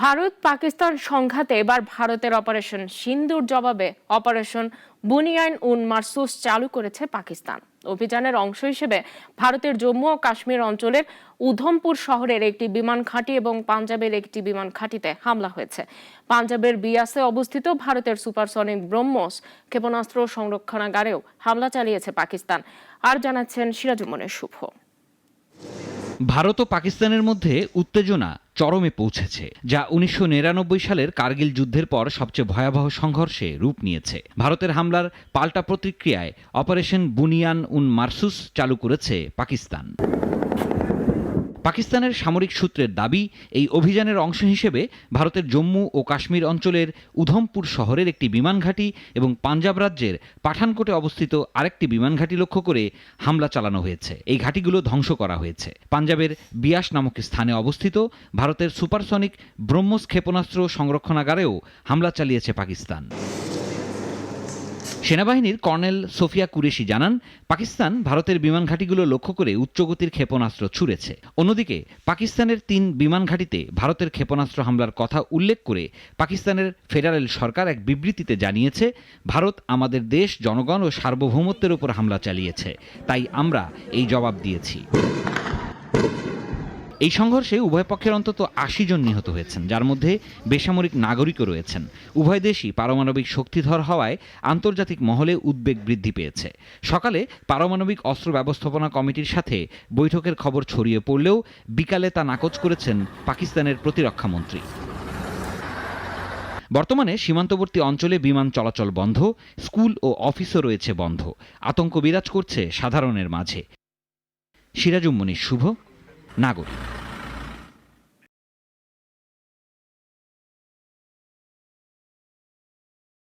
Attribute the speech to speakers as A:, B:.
A: ভারত পাকিস্তান সংঘাতে এবার ভারতের অপারেশন সিন্দুর জবাবে অপারেশন বুনিয়ান উন মারসুস চালু করেছে পাকিস্তান। অভিযানের অংশ হিসেবে ভারতের জম্মু ও কাশ্মীর অঞ্চলের উধমপুর শহরের একটি বিমান ঘাঁটি এবং পাঞ্জাবের একটি বিমান ঘাঁটিতে হামলা হয়েছে। পাঞ্জাবের বিয়াসে অবস্থিত ভারতের সুপারসনিক ব্রহ্মস ক্ষেপণাস্ত্র সংরক্ষণাগারেও হামলা চালিয়েছে পাকিস্তান। আর জানাচ্ছেন সিরাজুমনের শুভ।
B: ভারত ও পাকিস্তানের মধ্যে উত্তেজনা চরমে পৌঁছেছে, যা 1999 সালের কার্গিল যুদ্ধের পর সবচেয়ে ভয়াবহ সংঘর্ষে রূপ নিয়েছে। ভারতের হামলার পাল্টা প্রতিক্রিয়ায় অপারেশন বুনিয়ান উন মারসুস চালু করেছে পাকিস্তান। পাকিস্তানের সামরিক সূত্রের দাবি, এই অভিযানের অংশ হিসেবে ভারতের জম্মু ও কাশ্মীর অঞ্চলের উধমপুর শহরের একটি বিমান ঘাঁটি এবং পাঞ্জাব রাজ্যের পাঠানকোটে অবস্থিত আরেকটি বিমান ঘাঁটি লক্ষ্য করে হামলা চালানো হয়েছে। এই ঘাঁটিগুলো ধ্বংস করা হয়েছে। পাঞ্জাবের বিয়াস নামক স্থানে অবস্থিত ভারতের সুপারসনিক ব্রহ্মস ক্ষেপণাস্ত্র সংরক্ষণাগারেও হামলা চালিয়েছে পাকিস্তান। সেনাবাহিনীর কর্নেল সোফিয়া কুরেশি জানান, পাকিস্তান ভারতের বিমান ঘাঁটিগুলো লক্ষ্য করে উচ্চগতির ক্ষেপণাস্ত্র ছুড়েছে। অন্যদিকে পাকিস্তানের 3 বিমান ঘাঁটিতে ভারতের ক্ষেপণাস্ত্র হামলার কথা উল্লেখ করে পাকিস্তানের ফেডারেল সরকার এক বিবৃতিতে জানিয়েছে, ভারত আমাদের দেশ, জনগণ ও সার্বভৌমত্বের উপর হামলা চালিয়েছে, তাই আমরা এই জবাব দিয়েছি। এই সংঘর্ষে উভয় পক্ষের অন্তত 80 জন নিহত হয়েছেন, যার মধ্যে বেসামরিক নাগরিকও রয়েছেন। উভয় দেশই পারমাণবিক শক্তিধর হওয়ায় আন্তর্জাতিক মহলে উদ্বেগ বৃদ্ধি পেয়েছে। সকালে পারমাণবিক অস্ত্র ব্যবস্থাপনা কমিটির সাথে বৈঠকের খবর ছড়িয়ে পড়লেও বিকালে তা নাকচ করেছেন পাকিস্তানের প্রতিরক্ষামন্ত্রী। বর্তমানে সীমান্তবর্তী অঞ্চলে বিমান চলাচল বন্ধ, স্কুল ও অফিসও রয়েছে বন্ধ। আতঙ্ক বিরাজ করছে সাধারণের মাঝে। সিরাজুম মনির শুভ, নাগরিক।